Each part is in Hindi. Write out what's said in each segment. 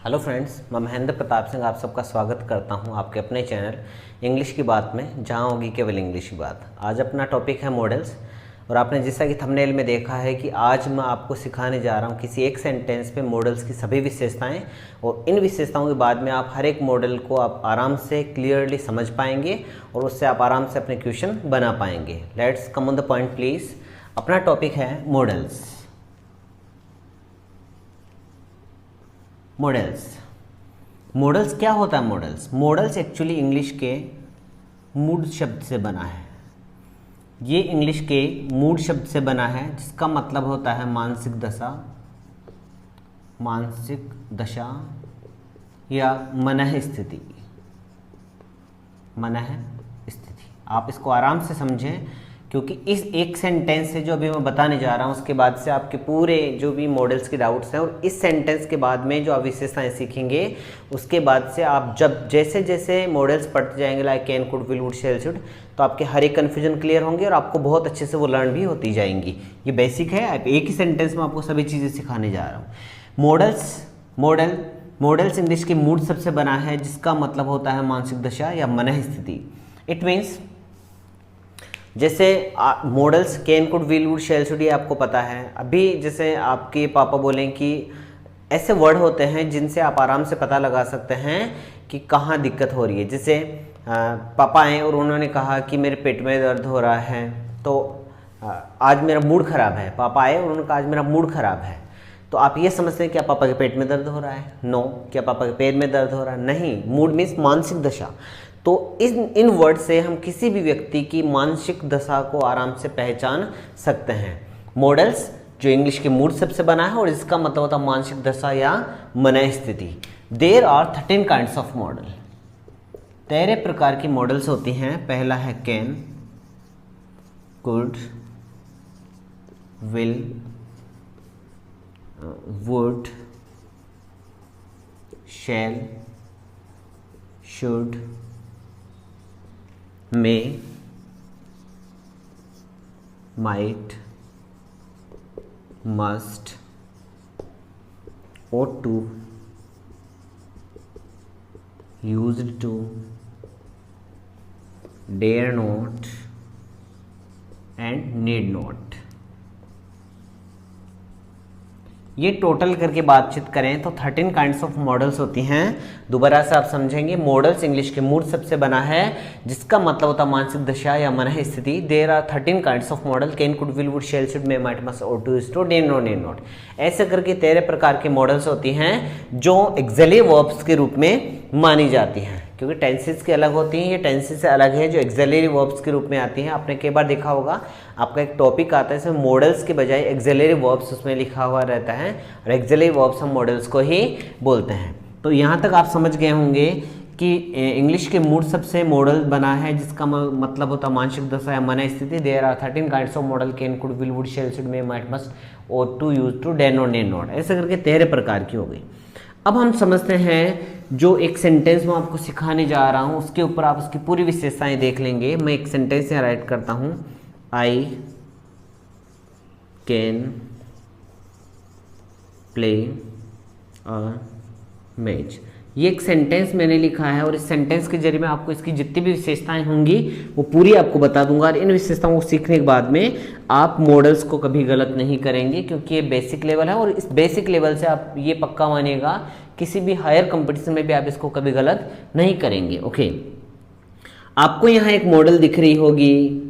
हेलो फ्रेंड्स, मैं महेंद्र प्रताप सिंह आप सबका स्वागत करता हूं आपके अपने चैनल इंग्लिश की बात में, जहां होगी केवल इंग्लिश की बात। आज अपना टॉपिक है मॉडल्स। और आपने जैसा कि थंबनेल में देखा है कि आज मैं आपको सिखाने जा रहा हूं किसी एक सेंटेंस पे मॉडल्स की सभी विशेषताएं, और इन विशेषताओं के बाद में आप हर एक मॉडल को आप आराम से क्लियरली समझ पाएंगे और उससे आप आराम से अपने क्वेश्चन बना पाएंगे। Let's come on the point please. अपना टॉपिक है मॉडल्स। मॉडल्स क्या होता है? मॉडल्स एक्चुअली इंग्लिश के मूड शब्द से बना है। ये इंग्लिश के मूड शब्द से बना है, जिसका मतलब होता है मानसिक दशा या मनः स्थिति। आप इसको आराम से समझें, क्योंकि इस एक सेंटेंस से जो अभी मैं बताने जा रहा हूँ उसके बाद से आपके पूरे जो भी मॉडल्स के डाउट्स हैं, और इस सेंटेंस के बाद में जो आप विशेषताएं सीखेंगे उसके बाद से आप जब जैसे जैसे मॉडल्स पढ़ते जाएंगे, like can, could, will, would, shall, should, तो आपके हर एक कन्फ्यूजन क्लियर होंगे और आपको बहुत अच्छे से वो लर्न भी होती जाएंगी। ये बेसिक है। आप एक ही सेंटेंस में आपको सभी चीज़ें सिखाने जा रहा हूँ। मॉडल्स इंग्लिश के मूड सबसे बना है, जिसका मतलब होता है मानसिक दशा या मनः स्थिति। इट मीन्स जैसे modals can, could, will, would, shall, should, ये आपको पता है। अभी जैसे आपके पापा बोलें कि ऐसे वर्ड होते हैं जिनसे आप आराम से पता लगा सकते हैं कि कहाँ दिक्कत हो रही है। जैसे पापा आए और उन्होंने कहा कि मेरे पेट में दर्द हो रहा है, तो आज मेरा मूड ख़राब है। पापा आए और उन्होंने कहा आज मेरा मूड ख़राब है, तो आप ये समझते हैं क्या पापा के पेट में दर्द हो रहा है? नो। क्या पापा के पैर में दर्द हो रहा है? नहीं। मूड मीन्स मानसिक दशा। तो इन वर्ड से हम किसी भी व्यक्ति की मानसिक दशा को आराम से पहचान सकते हैं। मॉडल्स जो इंग्लिश के मूड सबसे बना है और इसका मतलब होता है मानसिक दशा या मनः स्थिति। There are 13 kinds of modal. 13 प्रकार की मॉडल्स होती हैं। पहला है can, could, will, would, shall, should, may, might, must, ought to, used to, dare not and need not। ये टोटल करके बातचीत करें तो 13 काइंड्स ऑफ मॉडल्स होती हैं। दोबारा से आप समझेंगे, मॉडल्स इंग्लिश के मूड सबसे बना है, जिसका मतलब होता है मानसिक दशा या मनः स्थिति। There are 13 kinds of modal. Can, could, will, would, shall, should, may, might, must, ought to, used to, dare not, need not। ऐसे करके 13 प्रकार के मॉडल्स होती हैं जो एक्सिलरी वर्ब्स के रूप में मानी जाती हैं, क्योंकि टेंसेस की अलग होती हैं। ये टेंसेस से अलग है जो एक्सिलरी वर्ब्स के रूप में आती हैं। आपने कई बार देखा होगा, आपका एक टॉपिक आता है इसमें मॉडल्स के बजाय एक्सिलरी वर्ब्स उसमें लिखा हुआ रहता है, और एक्सिलरी वर्ब्स हम मॉडल्स को ही बोलते हैं। तो यहाँ तक आप समझ गए होंगे कि इंग्लिश के मूड सबसे मॉडल बना है, जिसका मतलब होता है मानसिक दशा या मनः स्थिति। There are 13 kinds of modal. Can, could, will, would, shall, should, may, might, must, ought to, used to, dare not, need not। ऐसे करके 13 प्रकार की हो गई। अब हम समझते हैं जो एक सेंटेंस में आपको सिखाने जा रहा हूँ उसके ऊपर आप उसकी पूरी विशेषताएं देख लेंगे। मैं एक सेंटेंस यहाँ राइट करता हूँ। I can play a match. ये एक सेंटेंस मैंने लिखा है, और इस सेंटेंस के जरिए मैं आपको इसकी जितनी भी विशेषताएं होंगी वो पूरी आपको बता दूंगा। और इन विशेषताओं को सीखने के बाद में आप मॉडल्स को कभी गलत नहीं करेंगे, क्योंकि ये बेसिक लेवल है, और इस बेसिक लेवल से आप ये पक्का मानिएगा किसी भी हायर कंपटीशन में भी आप इसको कभी गलत नहीं करेंगे। ओके, आपको यहाँ एक मॉडल दिख रही होगी।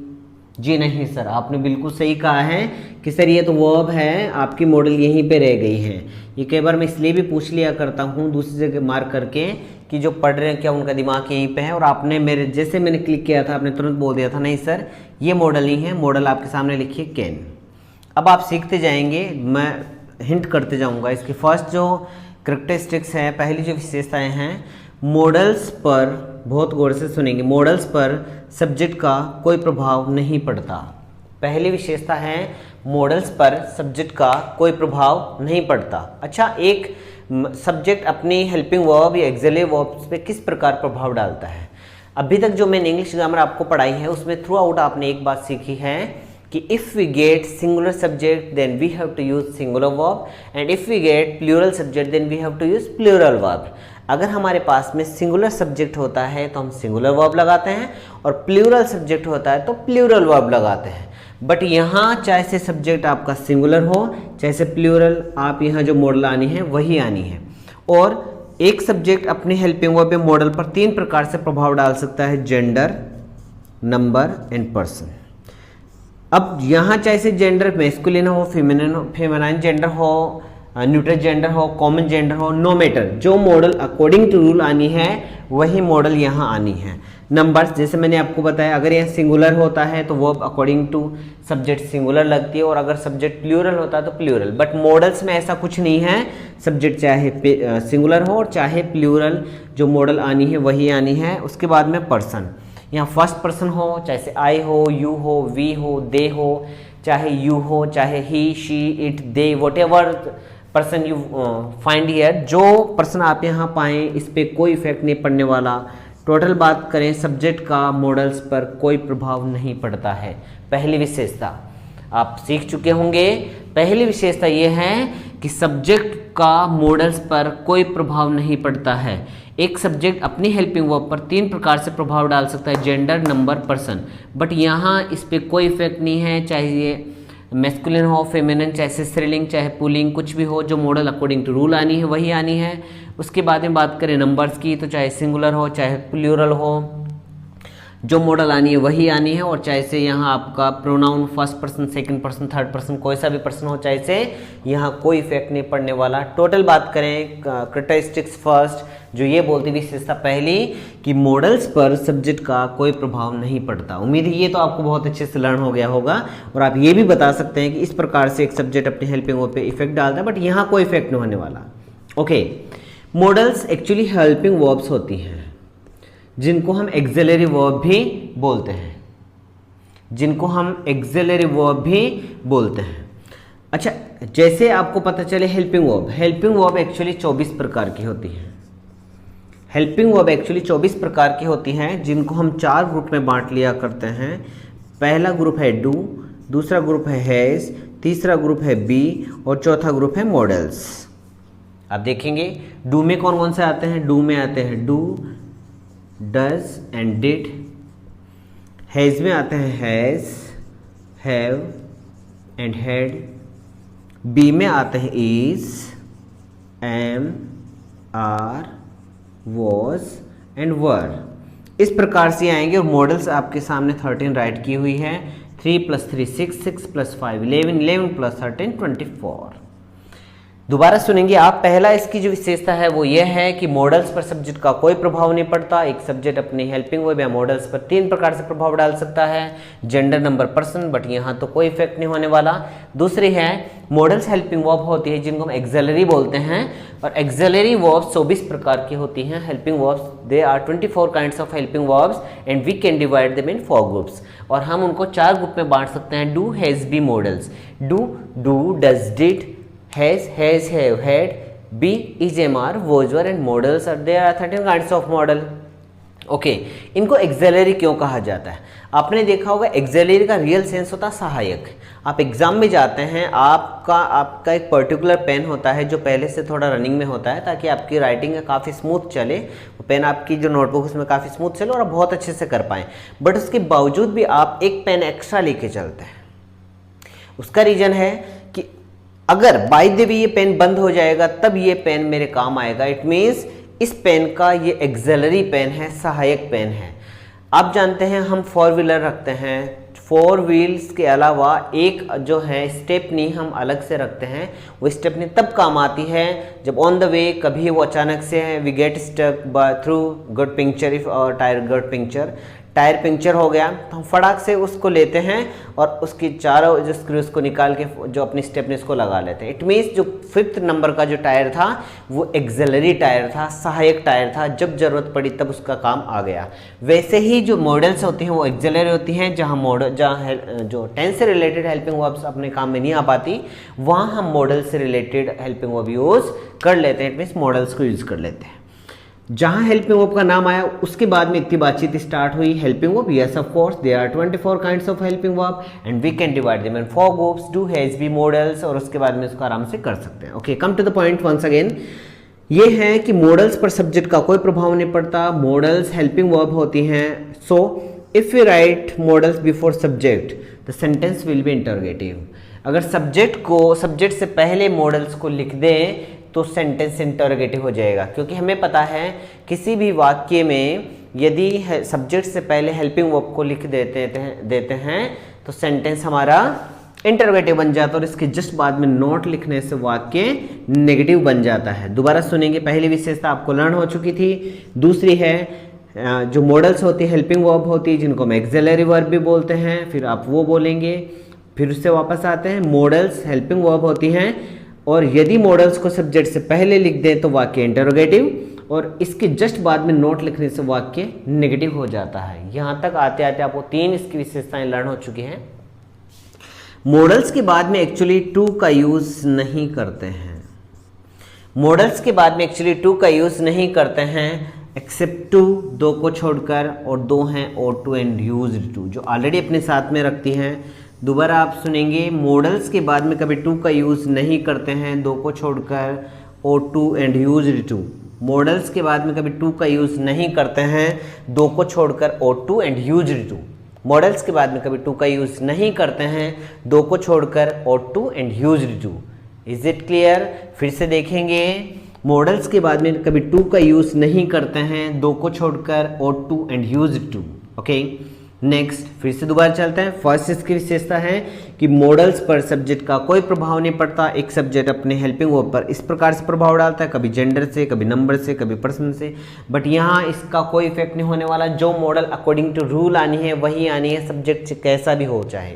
जी नहीं सर, आपने बिल्कुल सही कहा है कि सर ये तो वर्ब है, आपकी मॉडल यहीं पे रह गई है। ये कई बार मैं इसलिए भी पूछ लिया करता हूँ दूसरी जगह मार्क करके कि जो पढ़ रहे हैं क्या उनका दिमाग यहीं पे है, और आपने जैसे मैंने क्लिक किया था आपने तुरंत बोल दिया था नहीं सर ये मॉडल ही है। मॉडल आपके सामने लिखिए कैन। अब आप सीखते जाएंगे, मैं हिंट करते जाऊँगा। इसकी फर्स्ट जो कैरेक्टरिस्टिक्स है, पहली जो विशेषताएँ हैं, मॉडल्स पर बहुत गौर से सुनेंगे, मॉडल्स पर सब्जेक्ट का कोई प्रभाव नहीं पड़ता। पहली विशेषता है मॉडल्स पर सब्जेक्ट का कोई प्रभाव नहीं पड़ता। अच्छा, एक सब्जेक्ट अपनी हेल्पिंग वर्ब या एक्सिलरी वर्ब्स पे किस प्रकार प्रभाव डालता है? अभी तक जो मैंने इंग्लिश ग्रामर आपको पढ़ाई है उसमें थ्रू आउट आपने एक बात सीखी है कि if we get singular subject then we have to use singular verb and if we get plural subject then we have to use plural verb. अगर हमारे पास में सिंगुलर सब्जेक्ट होता है तो हम सिंगुलर वर्ब लगाते हैं और प्लूरल सब्जेक्ट होता है तो प्लूरल वर्ब लगाते हैं। बट यहाँ चाहे से सब्जेक्ट आपका सिंगुलर हो चाहे से प्लूरल, आप यहाँ जो मॉडल आनी है वही आनी है। और एक सब्जेक्ट अपने हेल्पिंग वर्ब या मॉडल पर 3 प्रकार से प्रभाव डाल सकता है, जेंडर, नंबर एंड पर्सन। अब यहाँ चाहे से जेंडर मैस्कुलिन हो, फेमिनाइन जेंडर हो, न्यूट्रल जेंडर हो, कॉमन जेंडर हो, नो मैटर, जो मॉडल अकॉर्डिंग टू रूल आनी है वही मॉडल यहाँ आनी है। नंबर्स जैसे मैंने आपको बताया, अगर यहाँ सिंगुलर होता है तो वो अकॉर्डिंग टू सब्जेक्ट सिंगुलर लगती है और अगर सब्जेक्ट प्लूरल होता है तो प्लूरल। बट मॉडल्स में ऐसा कुछ नहीं है, सब्जेक्ट चाहे सिंगुलर हो और चाहे प्लूरल, जो मॉडल आनी है वही आनी है। उसके बाद में पर्सन, यहाँ फर्स्ट पर्सन हो, चाहे से आई हो, यू हो, वी हो, दे हो, चाहे यू हो, चाहे he, she, it, they, whatever person you find here, जो पर्सन आप यहाँ पाएँ इस पर कोई इफेक्ट नहीं पड़ने वाला। टोटल बात करें सब्जेक्ट का मॉडल्स पर कोई प्रभाव नहीं पड़ता है। पहली विशेषता आप सीख चुके होंगे, पहली विशेषता ये है कि सब्जेक्ट का मॉडल्स पर कोई प्रभाव नहीं पड़ता है। एक सब्जेक्ट अपनी हेल्पिंग वर्ब पर 3 प्रकार से प्रभाव डाल सकता है, जेंडर, नंबर, पर्सन। बट यहाँ इस पर कोई इफेक्ट नहीं है, चाहे ये मैस्कुलिन हो, फेमिनिन, चाहे स्त्रीलिंग, चाहे पुल्लिंग, कुछ भी हो, जो मॉडल अकॉर्डिंग टू रूल आनी है वही आनी है। उसके बाद में बात करें नंबर्स की, तो चाहे सिंगुलर हो चाहे प्लूरल हो, जो मॉडल आनी है वही आनी है। और चाहे से यहाँ आपका pronoun first person, second person, third person, कोई सा भी पर्सन हो, चाहे से यहाँ कोई इफेक्ट नहीं पड़ने वाला। टोटल बात करें कैरेक्टरिस्टिक्स फर्स्ट, जो ये बोलती विशेषता पहली कि मॉडल्स पर सब्जेक्ट का कोई प्रभाव नहीं पड़ता। उम्मीद है ये तो आपको बहुत अच्छे से लर्न हो गया होगा और आप ये भी बता सकते हैं कि इस प्रकार से एक सब्जेक्ट अपने हेल्पिंग वर्ब पे इफेक्ट डालता है, बट यहाँ कोई इफेक्ट नहीं होने वाला। Okay, models actually helping verbs होती हैं जिनको हम एक्सिलरी वर्ब भी बोलते हैं, जिनको हम एक्सिलरी वर्ब भी बोलते हैं। अच्छा, जैसे आपको पता चले हेल्पिंग वर्ब एक्चुअली 24 प्रकार की होती हैं। हेल्पिंग वर्ब एक्चुअली 24 प्रकार की होती हैं, जिनको हम 4 ग्रुप में बांट लिया करते हैं। पहला ग्रुप है डू, दूसरा ग्रुप है हैज़, तीसरा ग्रुप है बी और चौथा ग्रुप है मॉडल्स। आप देखेंगे डू में कौन कौन से आते हैं, डू में आते हैं do, does and did. Has में आते हैं has, have and had. Be में आते हैं is, am, are, was and were. इस प्रकार से आएंगे और मॉडल्स आपके सामने 13 राइट की हुई है। 3 + 3 6, 6 + 5 11, 11 + 13 24। दोबारा सुनेंगे आप। पहला इसकी जो विशेषता है वो ये है कि मॉडल्स पर सब्जेक्ट का कोई प्रभाव नहीं पड़ता। एक सब्जेक्ट अपनी हेल्पिंग वर्ब या मॉडल्स पर 3 प्रकार से प्रभाव डाल सकता है, जेंडर, नंबर, पर्सन, बट यहाँ तो कोई इफेक्ट नहीं होने वाला। दूसरी है मॉडल्स हेल्पिंग वर्ब होती है जिनको हम एक्सिलरी बोलते हैं और एक्सिलरी वर्ब्स 24 प्रकार की होती हैं। Helping verbs they are 24 kinds of helping verbs and we can divide them in 4 groups और हम उनको 4 ग्रुप में बांट सकते हैं। Do, has, be, modals. Do, does, did, has, have, had, be, is, are, was, were and models are there are 13 kinds of model. Okay, इनको एक्सिलरी क्यों कहा जाता है? आपने देखा होगा एक्सिलरी का रियल सेंस होता है सहायक। आप एग्जाम में जाते हैं, आपका एक पर्टिकुलर पेन होता है जो पहले से थोड़ा रनिंग में होता है ताकि आपकी राइटिंग काफ़ी स्मूथ चले। वो पेन आपकी जो नोटबुक उसमें काफ़ी स्मूथ चले और आप बहुत अच्छे से कर पाएँ। बट उसके बावजूद भी आप एक पेन एक्स्ट्रा लेके चलते हैं। उसका रीज़न है कि अगर बाय द वे ये पेन बंद हो जाएगा तब ये पेन मेरे काम आएगा। इट मीन्स इस पेन का ये एक्सिलरी पेन है, सहायक पेन है। आप जानते हैं हम 4 व्हीलर रखते हैं, 4 व्हील्स के अलावा एक जो है स्टेपनी हम अलग से रखते हैं। वो स्टेपनी तब काम आती है जब ऑन द वे कभी वो अचानक से we get stuck through got puncture, if tyre got puncture, tyre puncture हो गया तो हम फटाक से उसको लेते हैं और उसकी चारों जो स्क्रूज को निकाल के जो अपनी स्टेपनी उसको लगा लेते हैं। इट मीन्स जो 5th नंबर का जो टायर था वो एक्सिलरी टायर था, सहायक टायर था, जब जरूरत पड़ी तब उसका काम आ गया। वैसे ही जो मॉडल्स होती हैं वो एक्सिलरी होती हैं, जहाँ जो टेंस से रिलेटेड हेल्पिंग वर्ब्स अपने काम में नहीं आ पाती वहाँ हम मॉडल से रिलेटेड हेल्पिंग वर्ब यूज़ कर लेते हैं। इट मीन्स मॉडल्स को यूज़ कर लेते हैं। जहां हेल्पिंग वर्ब का नाम आया उसके बाद में इतनी बातचीत स्टार्ट हुई। Helping verb, yes of course there are 24 kinds of helping verb and we can divide them in 4 groups, do, has, be, modals, और उसके बाद में इसको आराम से कर सकते हैं। Okay, come to the point once again. ये है कि मॉडल्स पर सब्जेक्ट का कोई प्रभाव नहीं पड़ता, मॉडल्स हेल्पिंग वर्ब होती हैं। So if we write modals before subject the sentence will be interrogative. अगर सब्जेक्ट से पहले मॉडल्स को लिख दें तो सेंटेंस इंटरोगेटिव हो जाएगा, क्योंकि हमें पता है किसी भी वाक्य में यदि सब्जेक्ट से पहले हेल्पिंग वर्ब को लिख देते हैं तो सेंटेंस हमारा इंटरोगेटिव बन जाता है और इसके जस्ट बाद में नॉट लिखने से वाक्य नेगेटिव बन जाता है। दोबारा सुनेंगे, पहली विशेषता आपको लर्न हो चुकी थी। दूसरी है जो मॉडल्स होती है हेल्पिंग वर्ब होती है जिनको हम एक्सिलरी वर्ब भी बोलते हैं, फिर आप वो बोलेंगे। फिर उससे वापस आते हैं, मॉडल्स हेल्पिंग वर्ब होती हैं और यदि मॉडल्स को सब्जेक्ट से पहले लिख दें तो वाक्य इंटरोगेटिव और इसके जस्ट बाद में नोट लिखने से वाक्य नेगेटिव हो जाता है। यहाँ तक आते आते आपको 3 इसकी विशेषताएं लर्न हो चुकी हैं। मॉडल्स के बाद में एक्चुअली टू का यूज नहीं करते हैं, मॉडल्स के बाद में एक्चुअली टू का यूज नहीं करते हैं एक्सेप्ट टू, दो को छोड़कर, और दो हैं और टू एंड यूज्ड टू जो ऑलरेडी अपने साथ में रखती हैं। दोबारा आप सुनेंगे, मॉडल्स के बाद में कभी टू का यूज़ नहीं करते हैं, दो को छोड़कर, ought to and used to. Modals के बाद में कभी टू का यूज़ नहीं करते हैं, दो को छोड़कर, ought to and used to. Modals के बाद में कभी टू का यूज़ नहीं करते हैं, दो को छोड़कर, ought to and used to. Is it clear? फिर से देखेंगे, मॉडल्स के बाद में कभी टू का यूज़ नहीं करते हैं, दो को छोड़कर, ought to and used to. Okay, next फिर से दोबारा चलते हैं। फर्स्ट इसकी विशेषता है कि मॉडल्स पर सब्जेक्ट का कोई प्रभाव नहीं पड़ता। एक सब्जेक्ट अपने हेल्पिंग वर्ब पर इस प्रकार से प्रभाव डालता है, कभी जेंडर से, कभी नंबर से, कभी पर्सन से, बट यहाँ इसका कोई इफेक्ट नहीं होने वाला। जो मॉडल अकॉर्डिंग टू रूल आनी है वही आनी है, सब्जेक्ट कैसा भी हो चाहे।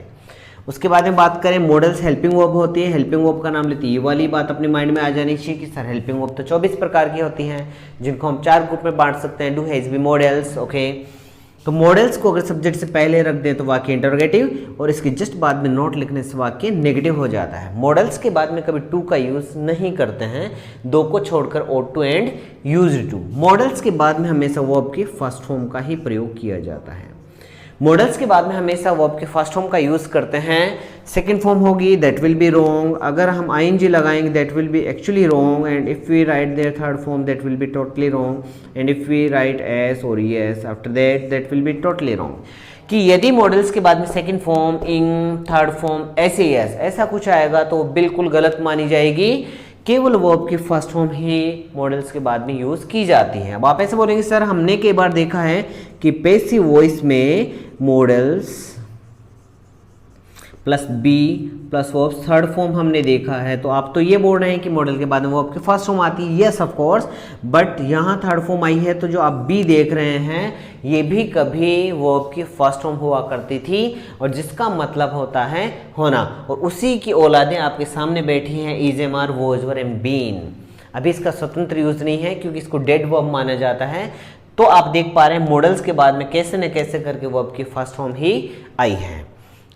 उसके बाद में बात करें, मॉडल्स हेल्पिंग वर्ब होती है, हेल्पिंग वर्ब का नाम लेती है। ये वाली बात अपने माइंड में आ जानी चाहिए कि सर हेल्पिंग वर्ब तो 24 प्रकार की होती हैं जिनको हम 4 ग्रुप में बांट सकते हैं, do, has, be, modals. Okay, तो मॉडल्स को अगर सब्जेक्ट से पहले रख दें तो वाक्य इंटरोगेटिव और इसके जस्ट बाद में नोट लिखने से वाक्य नेगेटिव हो जाता है। मॉडल्स के बाद में कभी टू का यूज नहीं करते हैं, दो को छोड़कर, ought to and used to. Modals के बाद में हमेशा वर्ब की फर्स्ट फॉर्म का ही प्रयोग किया जाता है। मॉडल्स के बाद में हमेशा वर्ब के फर्स्ट फॉर्म का यूज करते हैं। सेकंड फॉर्म होगी दैट विल बी रॉन्ग। अगर हम आईएनजी लगाएंगे that will be actually wrong, and if we write their third form that will be totally wrong, and if we write S और S after that will be totally wrong. कि यदि मॉडल्स के बाद में सेकंड फॉर्म, इन, थर्ड फॉर्म, ऐसे एस ऐसा कुछ आएगा तो बिल्कुल गलत मानी जाएगी। केवल वर्ब की फर्स्ट फॉर्म ही मॉडल्स के बाद में यूज की जाती है। अब आप ऐसे बोलेंगे सर हमने कई बार देखा है कि पैसिव वॉइस में modals plus be plus verb third form हमने देखा है, तो आप तो ये बोल रहे हैं कि मॉडल के बाद में वर्ब की फर्स्ट फॉर्म आती है। यस ऑफ कोर्स, बट यहाँ थर्ड फॉर्म आई है तो जो आप बी देख रहे हैं ये भी कभी वर्ब की फर्स्ट फॉर्म हुआ करती थी और जिसका मतलब होता है होना, और उसी की औलादें आपके सामने बैठी हैं, is, am, are, was, were and been. अभी इसका स्वतंत्र यूज नहीं है क्योंकि इसको डेड वर्ब माना जाता है। तो आप देख पा रहे हैं मॉडल्स के बाद में कैसे न कैसे करके वर्ब की फर्स्ट फॉर्म ही आई है।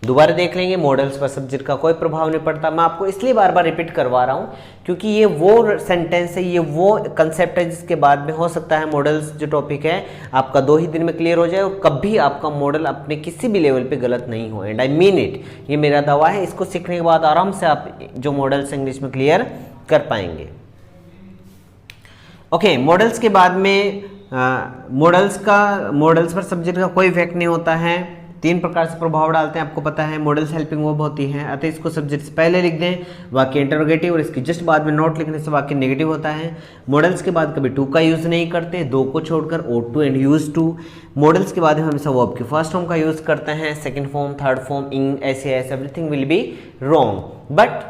दोबारा देख लेंगे, मॉडल्स पर सब्जेक्ट का कोई प्रभाव नहीं पड़ता। मैं आपको इसलिए बार बार रिपीट करवा रहा हूं क्योंकि ये वो सेंटेंस है, ये वो कंसेप्ट है जिसके बाद में हो सकता है मॉडल्स जो टॉपिक है आपका 2 ही दिन में क्लियर हो जाए और कभी आपका मॉडल अपने किसी भी लेवल पे गलत नहीं हो। एंड आई मीन इट, ये मेरा दावा है। इसको सीखने के बाद आराम से आप जो मॉडल्स इंग्लिश में क्लियर कर पाएंगे। ओके, मॉडल्स के बाद में मॉडल्स पर सब्जेक्ट का कोई इफेक्ट नहीं होता है। 3 प्रकार से प्रभाव डालते हैं, आपको पता है। मॉडल्स हेल्पिंग वर्ब होती है, अतः इसको सब्जेक्ट से पहले लिख दें वाक्य इंटरोगेटिव और इसके जस्ट बाद में नोट लिखने से वाक्य नेगेटिव होता है। मॉडल्स के बाद कभी टू का यूज नहीं करते, दो को छोड़कर, ought to and use to. Modals के बाद हम हमेशा वर्ब के फर्स्ट फॉर्म का यूज करते हैं, सेकंड फॉर्म, थर्ड फॉर्म, इन, ऐसे everything will be wrong. But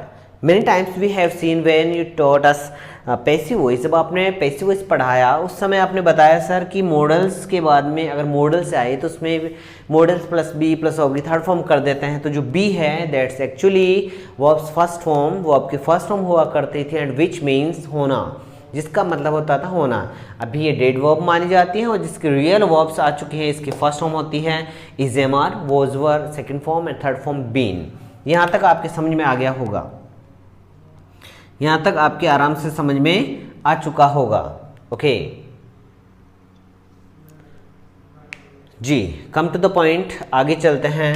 many times we have seen when you taught us passive voice, जब आपने पैसिव वॉइस पढ़ाया उस समय आपने बताया सर कि मॉडल्स के बाद में अगर मॉडल्स आए तो उसमें मॉडल्स प्लस बी प्लस होगी थर्ड फॉर्म कर देते हैं। तो जो बी है that's actually verbs first form, वो आपकी फर्स्ट फॉर्म हुआ करती थी, एंड विच मीन्स होना, जिसका मतलब होता था होना। अभी ये डेड वर्ब मानी जाती है और जिसकी रियल वर्ब्स आ चुकी हैं इसकी फर्स्ट फॉर्म होती है is, am, are, was, were, second form and third form been. यहाँ तक आपके समझ में आ गया होगा, यहाँ तक आपके आराम से समझ में आ चुका होगा। ओके, जी, कम टू द पॉइंट, आगे चलते हैं।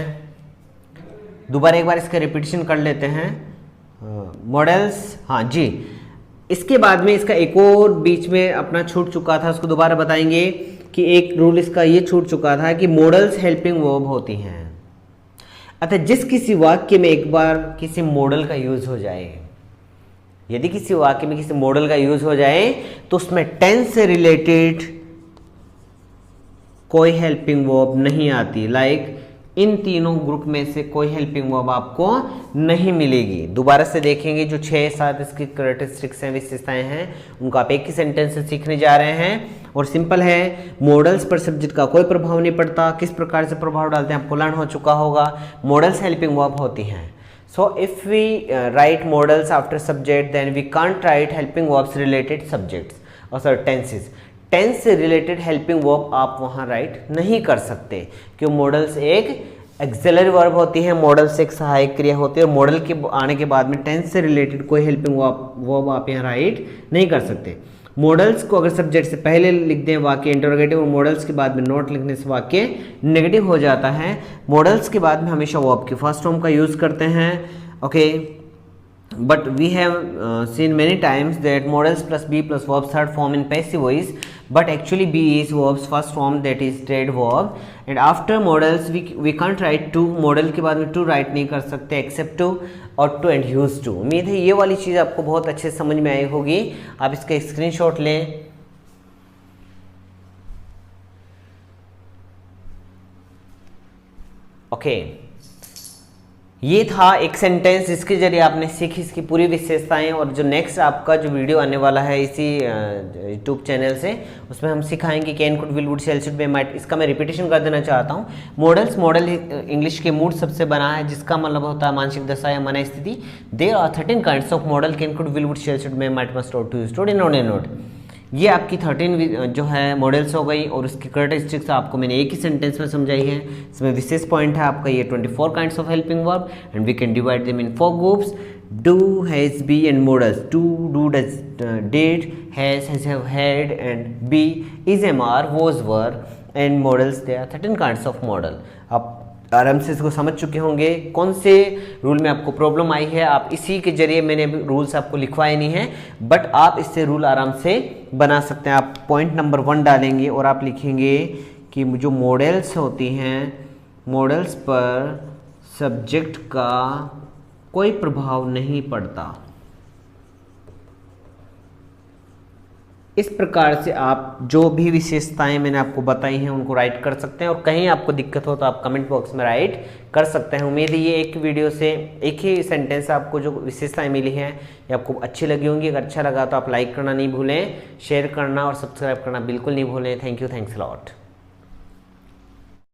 दोबारा एक बार इसका रिपीटिशन कर लेते हैं। मॉडल्स, हाँ जी, इसके बाद में इसका एक और बीच में अपना छूट चुका था, उसको दोबारा बताएंगे कि एक रूल इसका ये छूट चुका था कि मॉडल्स हेल्पिंग वर्ब होती हैं। अतः जिस किसी वाक्य में एक बार किसी मॉडल का यूज हो जाए, यदि किसी वाक्य में किसी मॉडल का यूज हो जाए तो उसमें टेंस से रिलेटेड कोई हेल्पिंग वर्ब नहीं आती। लाइक इन तीनों ग्रुप में से कोई हेल्पिंग वर्ब आपको नहीं मिलेगी। दोबारा से देखेंगे जो 6-7 इसकी कैरेक्टरिस्टिक्स हैं, विशेषताएं हैं, उनको आप एक ही सेंटेंस से सीखने जा रहे हैं। और सिंपल है, मॉडल्स पर सब्जेक्ट का कोई प्रभाव नहीं पड़ता। किस प्रकार से प्रभाव डालते हैं आपको लर्न हो चुका होगा। मॉडल्स हेल्पिंग वर्ब होती हैं। So if we write modals after subject then we can't write helping verbs related subjects और सर टेंसेस। टेंस से रिलेटेड हेल्पिंग वर्ब आप वहाँ राइट नहीं कर सकते, क्यों? मॉडल्स एक एक्सिलरी वर्ब होती है, मॉडल्स एक सहायक क्रिया होती है, और मॉडल के आने के बाद में टेंस से रिलेटेड कोई हेल्पिंग वर्ब आप यहाँ राइट नहीं कर सकते। मॉडल्स को अगर सब्जेक्ट से पहले लिख दें वाक्य इंटरोगेटिव, और मॉडल्स के बाद में नोट लिखने से वाक्य नेगेटिव हो जाता है। मॉडल्स के बाद में हमेशा वर्ब की फर्स्ट फॉर्म का यूज करते हैं। Okay, but we have seen many times that modals plus be plus verbs third form in passive voice, but actually be is verbs first form, that is dead verb, and after modals we can't write to, modal के बाद में to write नहीं कर सकते except to और to and use to। उम्मीद है ये वाली चीज़ आपको बहुत अच्छे से समझ में आई होगी। आप इसका स्क्रीनशॉट लें। ओके, ये था एक सेंटेंस जिसके जरिए आपने सीखी इसकी पूरी विशेषताएं। और जो नेक्स्ट आपका जो वीडियो आने वाला है इसी यूट्यूब चैनल से, उसमें हम सिखाएंगे can could will would shall should be might. इसका मैं रिपीटेशन कर देना चाहता हूँ। मॉडल्स, मॉडल इंग्लिश के मूड सबसे बना है, जिसका मतलब होता है मानसिक दशा या मन स्थिति। There are 13 kinds of modal can could will would shall should be might must to use to note and note. ये आपकी 13 जो है मॉडल्स हो गई, और उसकी कैरेक्टरिस्टिक्स आपको मैंने एक ही सेंटेंस में समझाई है। इसमें विशेष पॉइंट है आपका ये 24 kinds of helping verb, and we can divide them in 4 groups: do, has, be and modals. Do, does, did, has, have, had, and be is, am, are, was, were, and modals they are 13 kinds of modal. आप आराम से इसको समझ चुके होंगे कौन से रूल में आपको प्रॉब्लम आई है। आप इसी के जरिए, मैंने रूल्स आपको लिखवाए नहीं है, बट आप इससे रूल आराम से बना सकते हैं। आप पॉइंट नंबर 1 डालेंगे और आप लिखेंगे कि जो मॉडल्स होती हैं, मॉडल्स पर सब्जेक्ट का कोई प्रभाव नहीं पड़ता। इस प्रकार से आप जो भी विशेषताएं मैंने आपको बताई हैं उनको राइट कर सकते हैं, और कहीं आपको दिक्कत हो तो आप कमेंट बॉक्स में राइट कर सकते हैं। उम्मीद है ये एक वीडियो से एक ही सेंटेंस आपको जो विशेषताएं मिली हैं ये आपको अच्छी लगी होंगी। अगर अच्छा लगा तो आप लाइक करना नहीं भूलें, शेयर करना और सब्सक्राइब करना बिल्कुल नहीं भूलें। Thank you, thanks a lot.